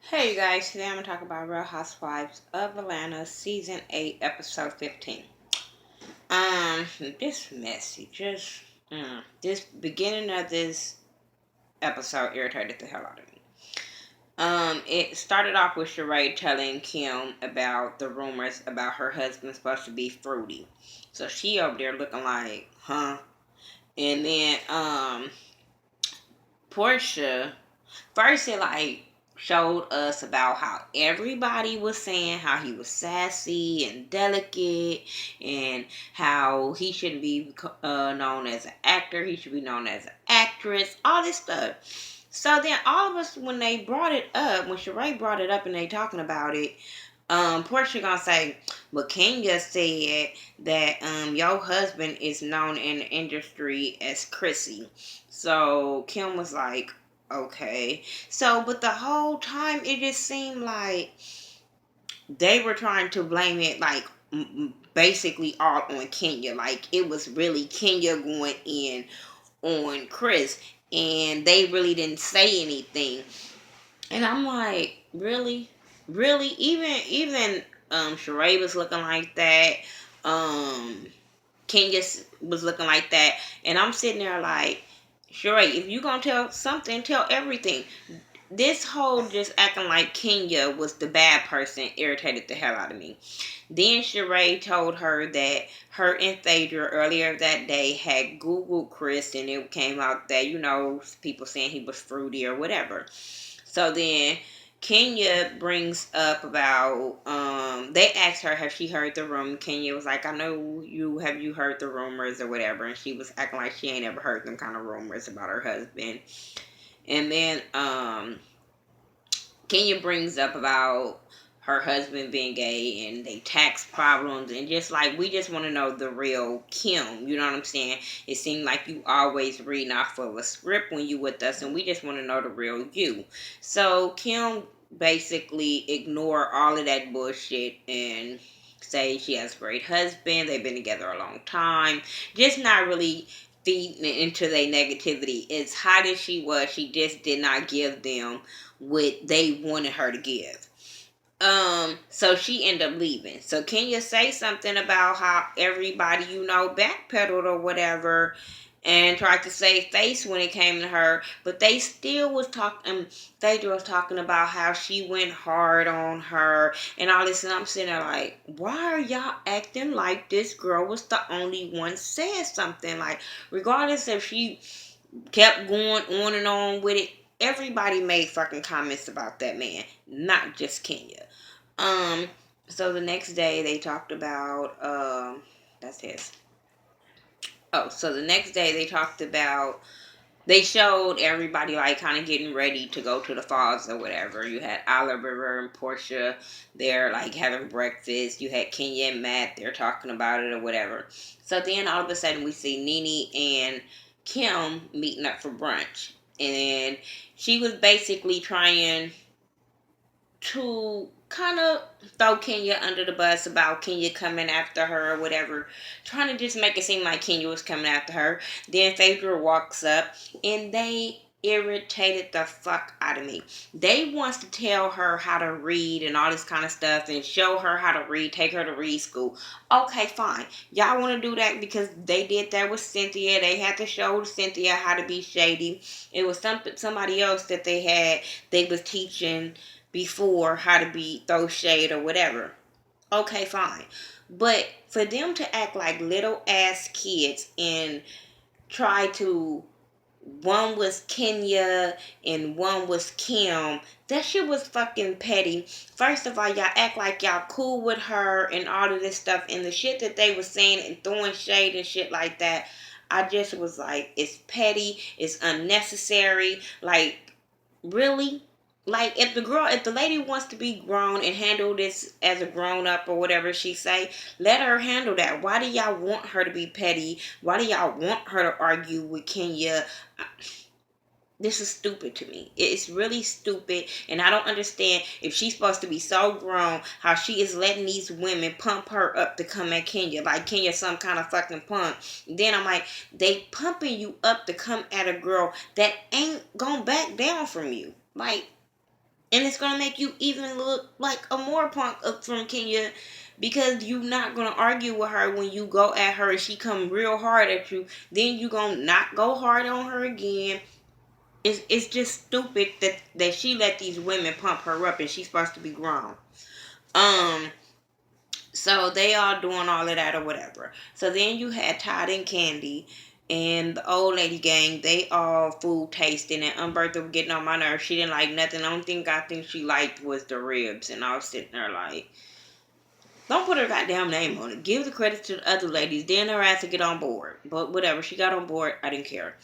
Hey you guys, today I'm going to talk about Real Housewives of Atlanta Season 8, Episode 15. This messy, this beginning of this episode irritated the hell out of me. It started off with Sheree telling Kim about the rumors about her husband supposed to be fruity. So she over there looking like, huh? And then, Portia first it showed us about how everybody was saying how he was sassy and delicate and how he shouldn't be known as an actor, he should be known as an actress, all this stuff. So then all of us, when they brought it up, when Sheree brought it up and they talking about it, Portia gonna say, but Kenya said that your husband is known in the industry as Chrissy. So Kim was like, okay. So, but the whole time it just seemed like they were trying to blame it basically all on Kenya. Like it was really Kenya going in on Chris, and they really didn't say anything. And I'm like, really, really, even Sheree was looking like that. Um, Kenya was looking like that, and I'm sitting there like, Sheree, if you gonna tell something, tell everything. This whole just acting like Kenya was the bad person irritated the hell out of me. Then Sheree told her that her and Phaedra earlier that day had Googled Chris and it came out that, people saying he was fruity or whatever. So then Kenya brings up about they asked her have she heard the rumor. Kenya was like, I know you, have you heard the rumors or whatever, and she was acting like she ain't ever heard them kind of rumors about her husband. And then Kenya brings up about her husband being gay and they tax problems, and just like we just want to know the real Kim. You know what I'm saying? It seemed like you always reading off of a script when you with us, and we just want to know the real you. So Kim basically ignore all of that bullshit and say she has a great husband. They've been together a long time. Just not really feeding into their negativity. As hot as she was, she just did not give them what they wanted her to give. So she ended up leaving. So can you say something about how everybody, backpedaled or whatever and tried to save face when it came to her, but they still was talking, Phaedra was talking about how she went hard on her and all this, and I'm sitting there like, why are y'all acting like this girl was the only one saying something? Like, regardless if she kept going on and on with it, everybody made fucking comments about that man, not just Kenya. Um, so the next day they talked about that's his. Oh, so the next day they talked about, they showed everybody like kind of getting ready to go to the falls or whatever. You had Oliver and Portia there like having breakfast. You had Kenya and Matt there talking about it or whatever. So then all of a sudden we see Nene and Kim meeting up for brunch. And she was basically trying to kind of throw Kenya under the bus about Kenya coming after her or whatever, trying to just make it seem like Kenya was coming after her. Then Phaedra walks up and they irritated the fuck out of me. They wants to tell her how to read and all this kind of stuff and show her how to read, take her to read school. Okay, fine. Y'all want to do that because they did that with Cynthia. They had to show Cynthia how to be shady. It was somebody else that they was teaching before how to be throw shade or whatever. Okay, fine. But for them to act like little ass kids and try to, one was Kenya and one was Kim, that shit was fucking petty. First of all, y'all act like y'all cool with her and all of this stuff, and the shit that they was saying and throwing shade and shit like that, I just was like, it's petty, it's unnecessary. Like, really? Like, if the lady wants to be grown and handle this as a grown up or whatever she say, let her handle that. Why do y'all want her to be petty? Why do y'all want her to argue with Kenya? This is stupid to me. It's really stupid, and I don't understand if she's supposed to be so grown, how she is letting these women pump her up to come at Kenya, like Kenya some kind of fucking punk. Then I'm like, they pumping you up to come at a girl that ain't gonna back down from you. Like, And it's gonna make you even look like a more punk up from Kenya, because you're not gonna argue with her when you go at her and she come real hard at you. Then you gonna not go hard on her again. It's just stupid that she let these women pump her up and she's supposed to be grown. Um, so they all doing all of that or whatever. So then you had Todd and Candy and the old lady gang. They all food tasting, and Umberto was getting on my nerves. She didn't like nothing. The only thing I think she liked was the ribs, and I was sitting there like, don't put her goddamn name on it. Give the credit to the other ladies. Then her ass to get on board. But whatever, she got on board. I didn't care.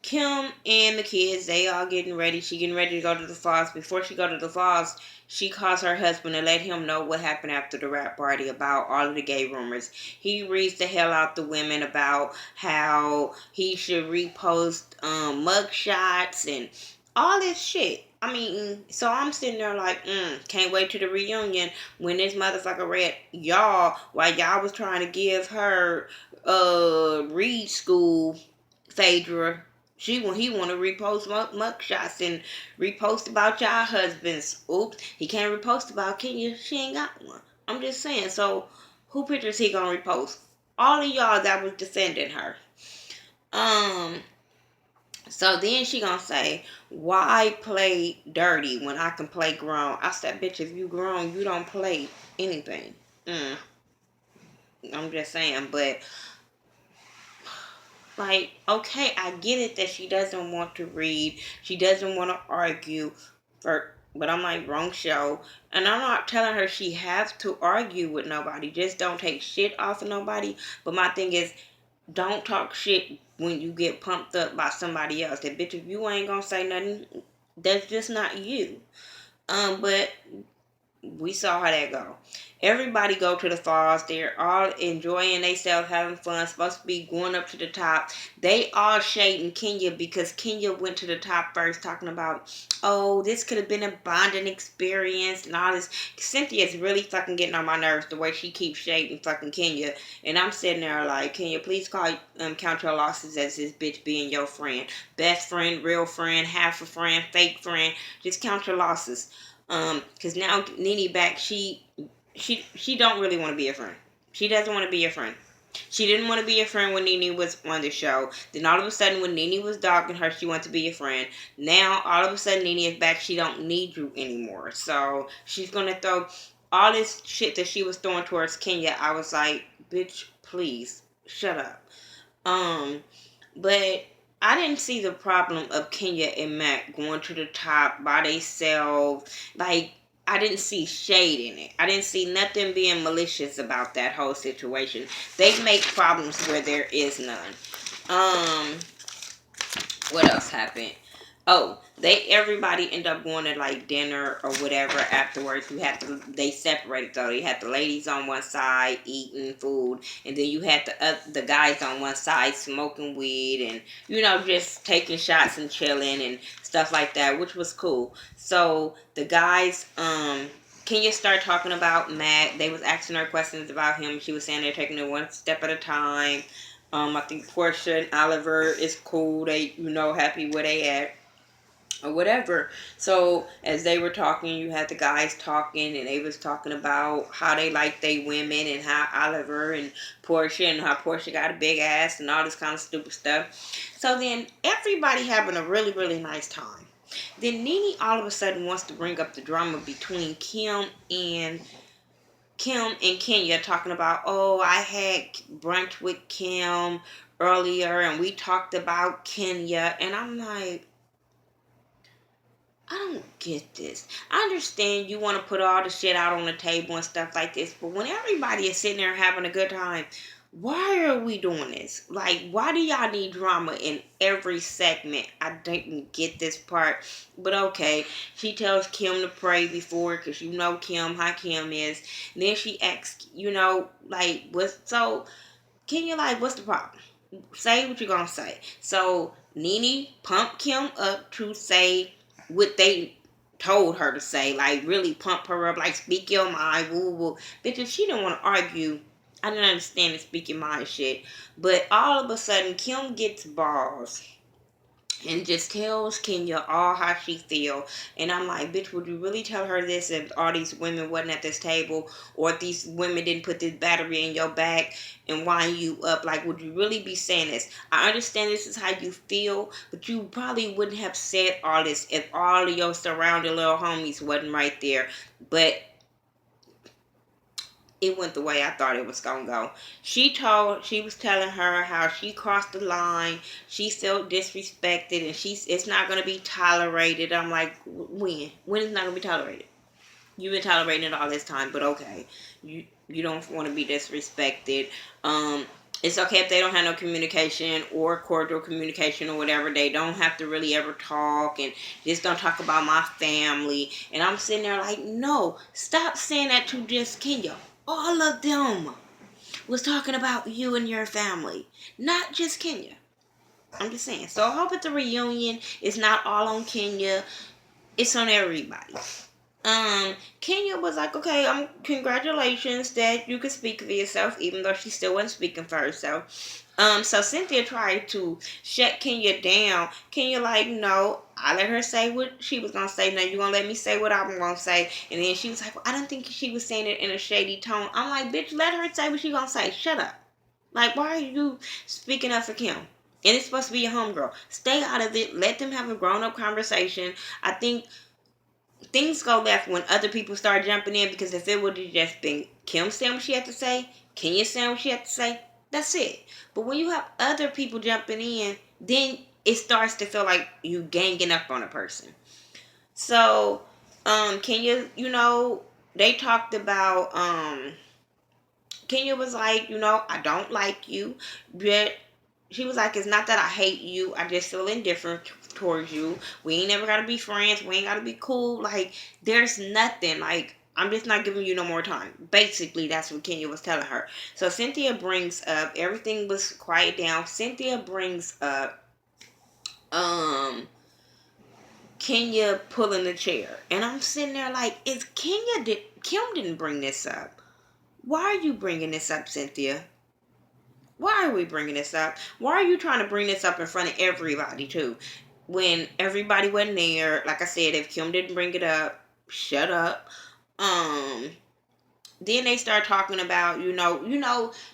Kim and the kids, they all getting ready. She getting ready to go to the falls. Before she go to the falls, she calls her husband and let him know what happened after the rap party about all of the gay rumors. He reads the hell out the women about how he should repost mug shots and all this shit. I mean, so I'm sitting there like, can't wait to the reunion when this motherfucker read y'all while y'all was trying to give her read school Phaedra. He want to repost mugshots and repost about y'all husbands. Oops, he can't repost about Kenya. She ain't got one. I'm just saying. So, who pictures he gonna repost? All of y'all that was defending her. Um. So then she gonna say, "Why play dirty when I can play grown?" I said, "Bitch, if you grown, you don't play anything." Mm, I'm just saying, but like, okay, I get it that she doesn't want to read, she doesn't want to argue, but I'm like, wrong show. And I'm not telling her she has to argue with nobody. Just don't take shit off of nobody. But my thing is, don't talk shit when you get pumped up by somebody else. That bitch, if you ain't gonna say nothing, that's just not you. But we saw how that go. Everybody go to the falls. They're all enjoying themselves, having fun. Supposed to be going up to the top. They all shading Kenya because Kenya went to the top first, talking about, oh, this could have been a bonding experience and all this. Cynthia's really fucking getting on my nerves the way she keeps shading fucking Kenya, and I'm sitting there like, Kenya, please count your losses as this bitch being your friend, best friend, real friend, half a friend, fake friend. Just count your losses. Cause now Nene back, she don't really want to be a friend. She doesn't want to be a friend. She didn't want to be a friend when Nene was on the show. Then all of a sudden, when Nene was dogging her, she wanted to be a friend. Now all of a sudden, Nene is back. She don't need you anymore. So she's gonna throw all this shit that she was throwing towards Kenya. I was like, bitch, please shut up. Um, but I didn't see the problem of Kenya and Matt going to the top by themselves. Like, I didn't see shade in it. I didn't see nothing being malicious about that whole situation. They make problems where there is none. Um, what else happened? Oh, everybody end up going to like dinner or whatever afterwards. They separated though. You had the ladies on one side eating food, and then you had the guys on one side smoking weed and just taking shots and chilling and stuff like that, which was cool. So the guys, Kenya started talking about Matt. They was asking her questions about him. She was saying they're taking it one step at a time. I think Portia and Oliver is cool. They, happy where they at or whatever. So as they were talking, you had the guys talking, and they was talking about how they like they women and how Oliver and Portia and how Portia got a big ass and all this kind of stupid stuff. So then everybody having a really, really nice time. Then Nene all of a sudden wants to bring up the drama between Kim and Kenya, talking about, oh, I had brunch with Kim earlier and we talked about Kenya. And I'm like, I don't get this. I understand you want to put all the shit out on the table and stuff like this, but when everybody is sitting there having a good time, why are we doing this? Like, why do y'all need drama in every segment? I didn't get this part, but okay. She tells Kim to pray before, because Kim, how Kim is. And then she asks, like, what's the problem? Say what you're gonna say. So Nene pumped Kim up to say what they told her to say, like really pump her up, like speak your mind, woo woo. Bitch, if she didn't want to argue, I didn't understand the speak your mind shit. But all of a sudden, Kim gets balls and just tells Kenya all how she feel. And I'm like, bitch, would you really tell her this if all these women wasn't at this table, or if these women didn't put this battery in your back and wind you up? Like, would you really be saying this? I understand this is how you feel, but you probably wouldn't have said all this if all of your surrounding little homies wasn't right there. But it went the way I thought it was gonna go. She was telling her how she crossed the line, she felt disrespected, and it's not gonna be tolerated. I'm like, when is not gonna be tolerated? You've been tolerating it all this time, but okay, you don't want to be disrespected. It's okay if they don't have no communication or cordial communication or whatever. They don't have to really ever talk and just don't talk about my family. And I'm sitting there like, no, stop saying that to just Kenya. All of them was talking about you and your family, not just Kenya. I'm just saying. So I hope at the reunion it's not all on Kenya. It's on everybody. Kenya was like, okay, congratulations that you could speak for yourself, even though she still wasn't speaking for herself. So Cynthia tried to shut Kenya down. Kenya like, no, I let her say what she was gonna say. Now you gonna let me say what I'm gonna say. And then she was like, well, I don't think she was saying it in a shady tone. I'm like, bitch, let her say what she gonna say. Shut up. Like, why are you speaking up for Kim? And it's supposed to be your homegirl. Stay out of it. Let them have a grown up conversation. I think things go left when other people start jumping in, because if it would have just been Kim saying what she had to say, Kenya saying what she had to say, that's it. But when you have other people jumping in, then it starts to feel like you ganging up on a person. So, Kenya, they talked about, Kenya was like, I don't like you, but she was like, it's not that I hate you, I just feel indifferent towards you. We ain't never gotta be friends. We ain't gotta be cool. Like, there's nothing. Like, I'm just not giving you no more time. Basically, that's what Kenya was telling her. So Cynthia brings up, everything was quiet down. Cynthia brings up, Kenya pulling the chair. And I'm sitting there like, Kim didn't bring this up. Why are you bringing this up, Cynthia? Why are we bringing this up? Why are you trying to bring this up in front of everybody, too? When everybody wasn't there, like I said, if Kim didn't bring it up, shut up. Then they start talking about,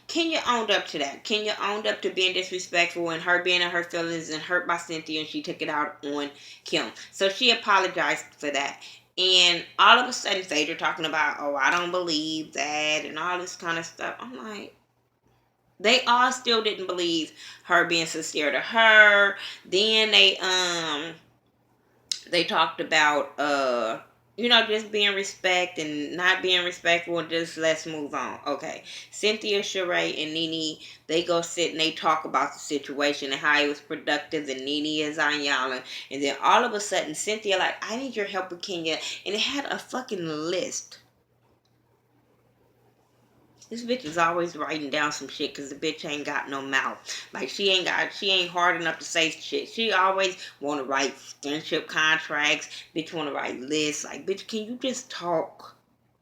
Kenya owned up to that. Kenya owned up to being disrespectful and her being in her feelings and hurt by Cynthia, and she took it out on Kim. So she apologized for that. And all of a sudden, they're talking about, oh, I don't believe that, and all this kind of stuff. I'm like, they all still didn't believe her being sincere to her. Then they talked about just being respect and not being respectful, and just let's move on. Okay. Cynthia, Sheree, and Nene, they go sit and they talk about the situation and how it was productive, and Nene is on y'all. And then all of a sudden Cynthia like, I need your help with Kenya, and it had a fucking list. This bitch is always writing down some shit because the bitch ain't got no mouth. Like, she ain't hard enough to say shit. She always want to write friendship contracts. Bitch want to write lists. Like, bitch, can you just talk?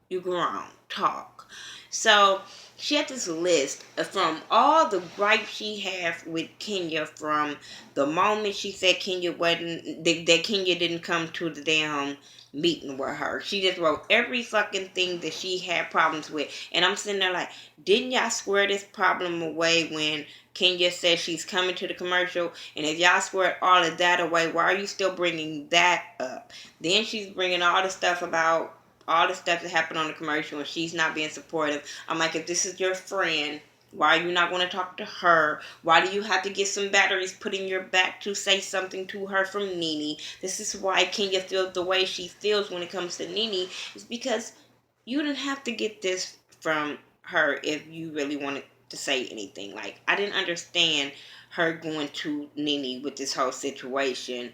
You grown. Talk. So, she had this list from all the gripes she had with Kenya from the moment she said that Kenya didn't come to the damn meeting with her. She just wrote every fucking thing that she had problems with. And I'm sitting there like, didn't y'all square this problem away when Kenya says she's coming to the commercial? And if y'all squared all of that away, why are you still bringing that up? Then she's bringing all the stuff about all the stuff that happened on the commercial, and she's not being supportive. I'm like, if this is your friend, why are you not going to talk to her? Why do you have to get some batteries put in your back to say something to her from Nene? This is why Kenya feels the way she feels when it comes to Nene. It's because you didn't have to get this from her if you really wanted to say anything. Like, I didn't understand her going to Nene with this whole situation,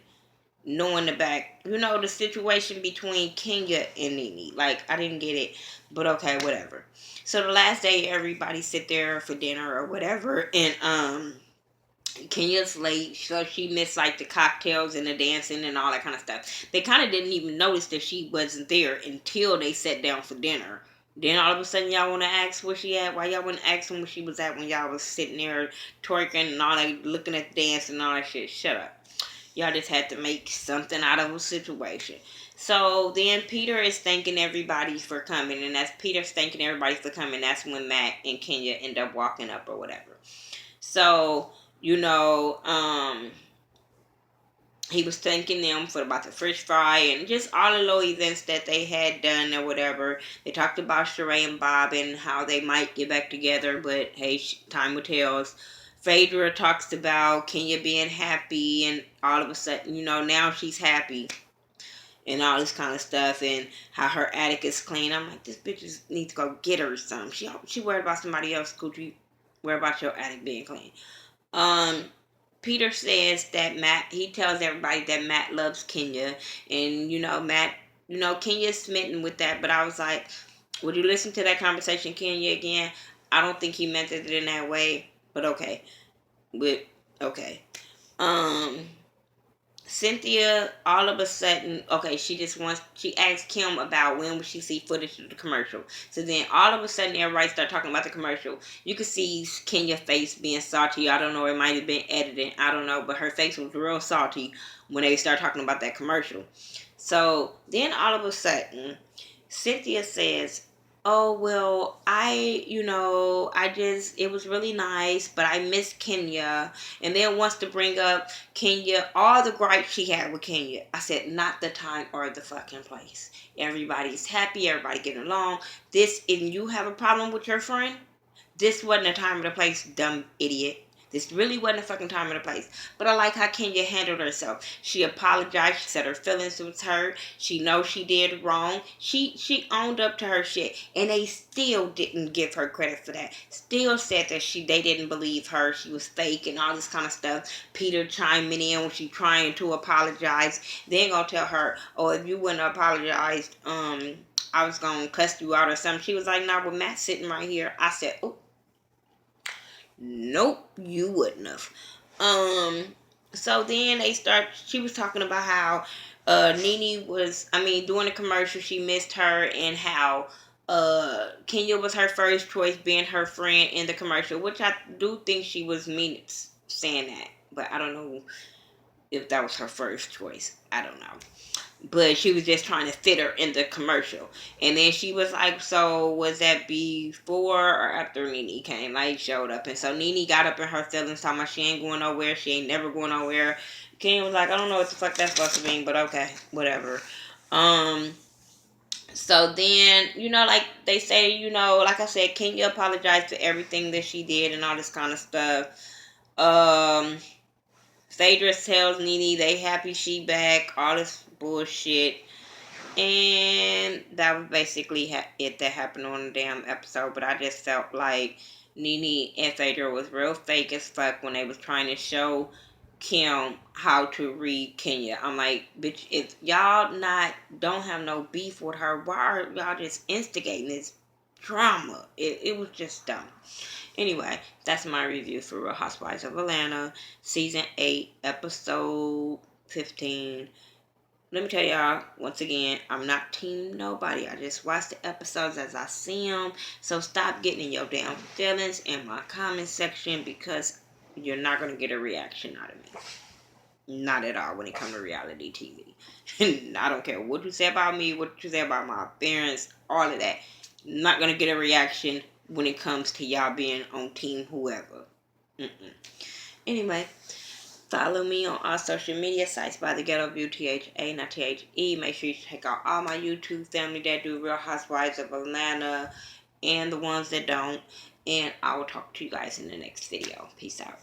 knowing the situation between Kenya and Nene. Like, I didn't get it, but okay, whatever. So the last day, everybody sit there for dinner or whatever, and Kenya's late, so she missed like the cocktails and the dancing and all that kind of stuff. They kind of didn't even notice that she wasn't there until they sat down for dinner. Then all of a sudden y'all want to ask where she at? Why y'all wouldn't ask them where she was at when y'all was sitting there twerking and all that, looking at the dance and all that shit? Shut up. Y'all just had to make something out of a situation. So then Peter is thanking everybody for coming, and as Peter's thanking everybody for coming, that's when Matt and Kenya end up walking up or whatever. So, you know, he was thanking them for about the fish fry and just all the little events that they had done or whatever. They talked about Sheree and Bob and how they might get back together, but hey, time will tell. Phaedra talks about Kenya being happy, and all of a sudden, you know, now she's happy and all this kind of stuff, and how her attic is clean. I'm like, this bitch just needs to go get her some. She worried about somebody else. Could you worry about your attic being clean? Um, Peter says that he tells everybody that Matt loves Kenya, and Matt, Kenya's smitten with that. But I was like, would you listen to that conversation, Kenya, again? I don't think he meant it in that way, but okay, but okay. Um, Cynthia, all of a sudden, okay, she asked Kim about when would she see footage of the commercial. So then all of a sudden, everybody start talking about the commercial. You could see Kenya's face being salty. I don't know, it might have been edited. I don't know, but her face was real salty when they start talking about that commercial. So then all of a sudden, Cynthia says, oh, well, it was really nice, but I miss Kenya. And then wants to bring up Kenya, all the gripes she had with Kenya. I said, not the time or the fucking place. Everybody's happy, everybody getting along. And you have a problem with your friend? This wasn't the time or the place, dumb idiot. This really wasn't the fucking time or the place. But I like how Kenya handled herself. She apologized. She said her feelings was hurt. She knows she did wrong. She owned up to her shit. And they still didn't give her credit for that. Still said that they didn't believe her. She was fake and all this kind of stuff. Peter chiming in when she trying to apologize. They ain't gonna tell her, oh, if you wouldn't apologize, I was gonna cuss you out or something. She was like, nah, but Matt's sitting right here. I said, oh, nope, you wouldn't have. So then she was talking about how Nene during the commercial, she missed her, and how Kenya was her first choice being her friend in the commercial, which I do think she was saying that, but I don't know if that was her first choice. I don't know. But she was just trying to fit her in the commercial. And then she was like, so was that before or after Nene came? Like, showed up. And so Nene got up in her feelings, talking about she ain't going nowhere. She ain't never going nowhere. Ken was like, I don't know what the fuck that's supposed to mean, but okay, whatever. So then, like they say, like I said, Kenya apologized for everything that she did and all this kind of stuff. Phaedra tells Nene they happy she back, all this bullshit. And that was basically it that happened on the damn episode. But I just felt like Nene and Phaedra was real fake as fuck when they was trying to show Kim how to read Kenya. I'm like, bitch, if y'all don't have no beef with her, why are y'all just instigating this drama? It was just dumb. Anyway, that's my review for Real Housewives of Atlanta, Season 8, Episode 15. Let me tell y'all, once again, I'm not team nobody. I just watch the episodes as I see them. So stop getting in your damn feelings in my comment section, because you're not going to get a reaction out of me. Not at all when it comes to reality TV. I don't care what you say about me, what you say about my appearance, all of that. Not going to get a reaction when it comes to y'all being on team whoever. Anyway, follow me on all social media sites by The Ghetto View, THA, not THE. Make sure you check out all my YouTube family that do Real Housewives of Atlanta and the ones that don't. And I will talk to you guys in the next video. Peace out.